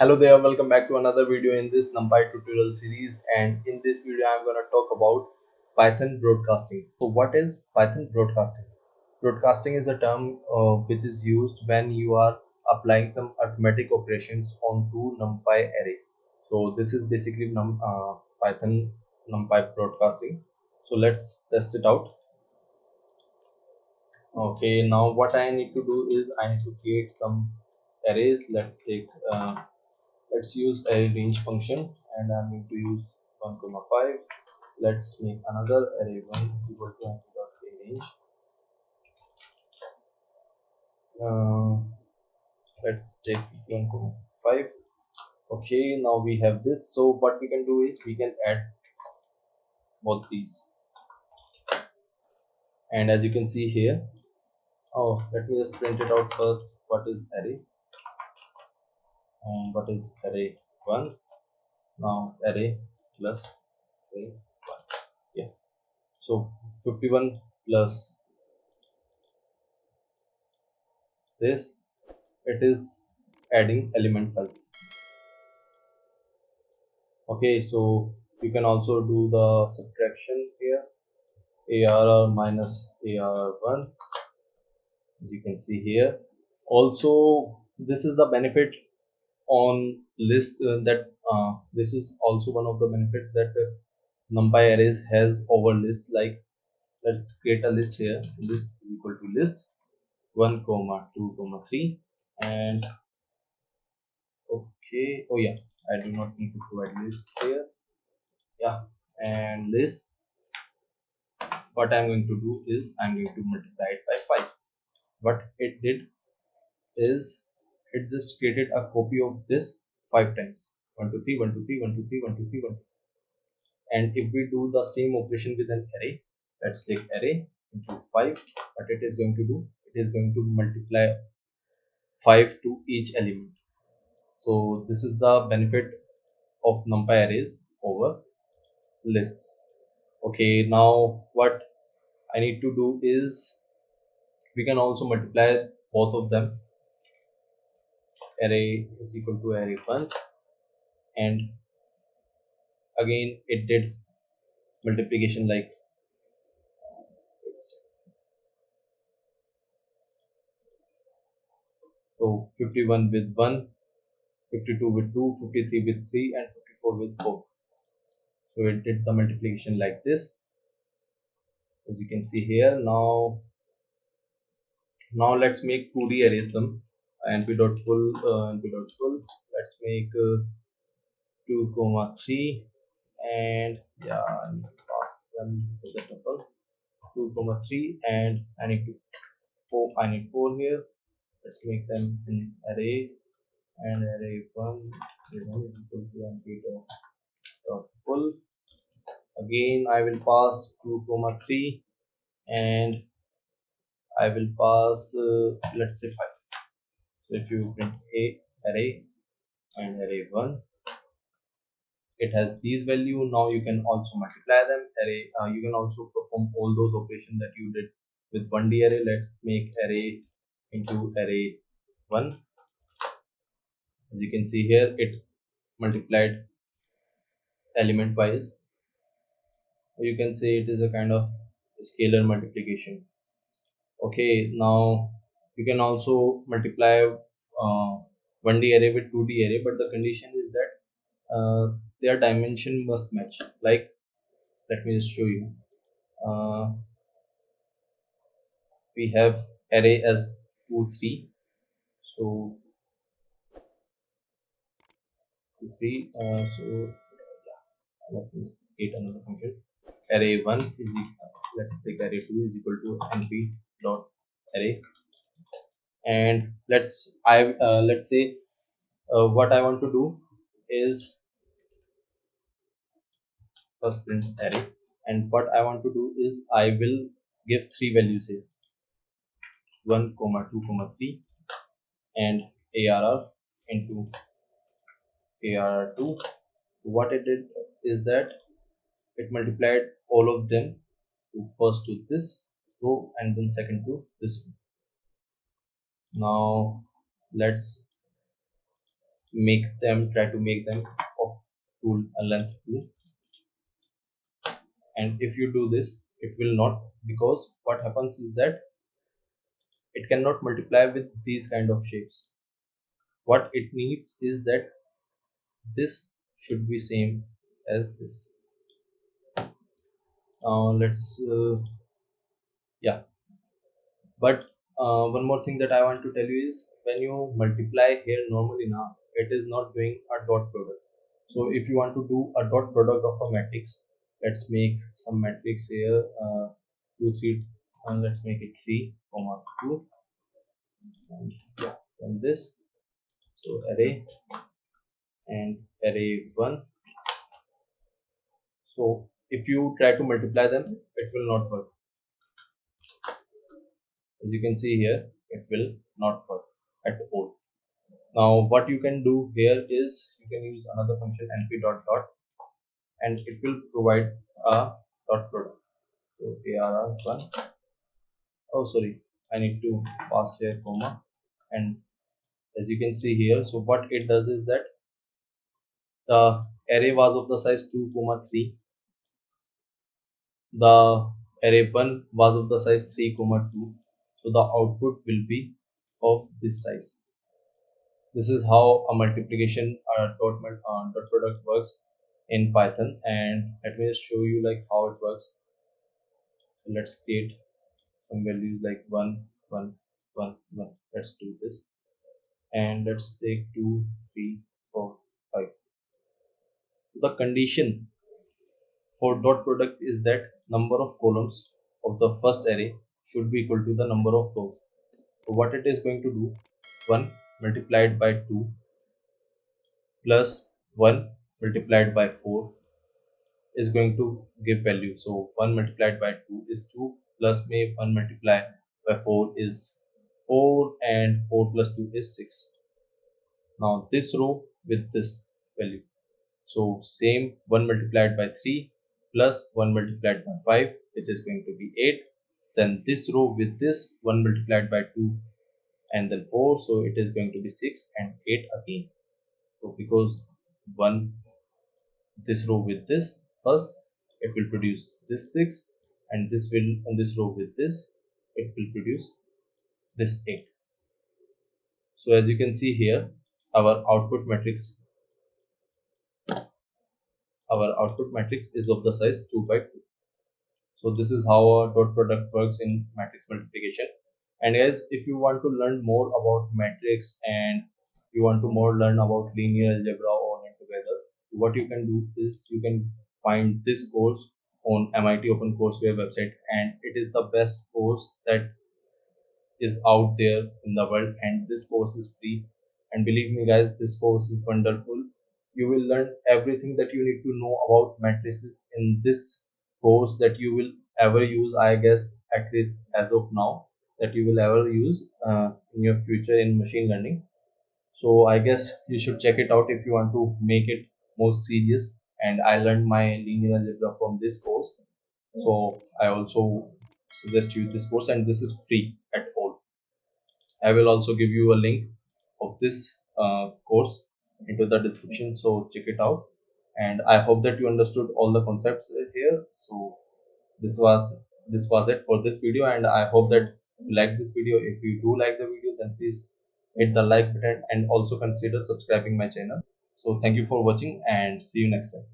Hello there, welcome back to another video in this Numpy tutorial series, and in this video I'm going to talk about Python broadcasting. So what is Python broadcasting? Broadcasting is a term which is used when you are applying some arithmetic operations onto NumPy arrays. So this is basically Python NumPy broadcasting. So let's test it out. Okay, now what I need to do is I need to create some arrays. Let's use array range function, and I'm going to use 1 comma 5. Let's make another array 1 is equal to array range. uh, let's take 1 comma 5. Okay, now we have this. So what we can do is we can add both these, and as you can see here, let me just print it out first. What is array and what is array 1? Now array plus array 1. Yeah, so 51 plus this, it is adding element files. Okay, so you can also do the subtraction here, arr minus arr1, as you can see here. Also, this is the benefit on list this is also one of the benefits that NumPy arrays has over list. Like, let's create a list here. List is equal to list 1 comma 2 comma 3, and okay, oh yeah, I do not need to provide list here. Yeah, and list, what I'm going to do is I'm going to multiply it by 5. What it did is it just created a copy of this 5 times: 1 2 3 1 2 3 1 2 3 1 2 3 1 2 3. And if we do the same operation with an array, let's take array into 5, what it is going to do, it is going to multiply 5 to each element. So this is the benefit of NumPy arrays over lists. Okay, now what I need to do is we can also multiply both of them. Array is equal to array 1, and again it did multiplication like so: 51 with 1, 52 with 2, 53 with 3, and 54 with 4. So it did the multiplication like this, as you can see here. Now let's make 2D array sum. np.full. Let's make 2 comma 3, and yeah, I need to pass them to the tuple 2 comma 3, and I need 4 here. Let's make them an array, and array 1 is equal to np.full. Again I will pass 2 comma 3, and I will pass let's say 5. So if you print a array and array 1, it has these value. Now you can also multiply them. You can also perform all those operations that you did with 1D array. Let's make array into array 1. As you can see here, it multiplied element wise. You can say it is a kind of scalar multiplication. Okay, now you can also multiply 1D array with 2D array, but the condition is that their dimension must match. Like, let me just show you. We have array as 2 3, so 2 3, so yeah, let me create another function. Array 1 is equal, let's take array 2 is equal to np dot array, and let's say what I want to do is first print array, and what I want to do is I will give 3 values here: 1 comma 2 comma 3, and arr into arr2. What it did is that it multiplied all of them to first to this row, and then second to this row. Now let's try to make them of tool length 2. And if you do this, it will not, because what happens is that it cannot multiply with these kind of shapes. What it needs is that this should be same as this. Let's yeah. But one more thing that I want to tell you is, when you multiply here normally now, it is not doing a dot product. So if you want to do a dot product of a matrix, let's make some matrix here, 2 3, and let's make it 3 comma 2, and yeah, and this. So array and array 1. So if you try to multiply them, it will not work. As you can see here, it will not work at all. Now what you can do here is, you can use another function np dot dot, and it will provide a dot product. So arr1, oh sorry, I need to pass here comma, and as you can see here, so what it does is that the array was of the size 2 comma 3, the array 1 was of the size 3 comma 2, so the output will be of this size. This is how a multiplication dot product works in Python, and let me just show you like how it works. So let's create some values like 1 1 1 1. Let's do this, and let's take 2 3 4 5. The condition for dot product is that number of columns of the first array should be equal to the number of rows. So what it is going to do, 1 multiplied by 2 plus 1 multiplied by 4 is going to give value. So 1 multiplied by 2 is 2, plus may 1 multiplied by 4 is 4, and 4 plus 2 is 6. Now this row with this value. So same, 1 multiplied by 3 plus 1 multiplied by 5, which is going to be 8. Then this row with this 1 multiplied by 2 and then 4, so it is going to be 6 and 8 again. So because 1, this row with this first, it will produce this 6, and this will, and this row with this, it will produce this 8. So as you can see here, our output matrix is of the size 2 by 2. So this is how a dot product works in matrix multiplication. And guys, if you want to learn more about matrix, and you want to more learn about linear algebra all in together, what you can do is, you can find this course on MIT Open Courseware website, and it is the best course that is out there in the world, and this course is free. And believe me guys, this course is wonderful. You will learn everything that you need to know about matrices in this course, that you will ever use, I guess, at least as of now, that you will ever use in your future in machine learning. So I guess you should check it out if you want to make it more serious. And I learned my linear algebra from this course, so I also suggest you this course, and this is free at all. I will also give you a link of this course into the description, so check it out. And I hope that you understood all the concepts here. So this was it for this video, and I hope that you like this video. If you do like the video, then please hit the like button and also consider subscribing my channel. So thank you for watching, and see you next time.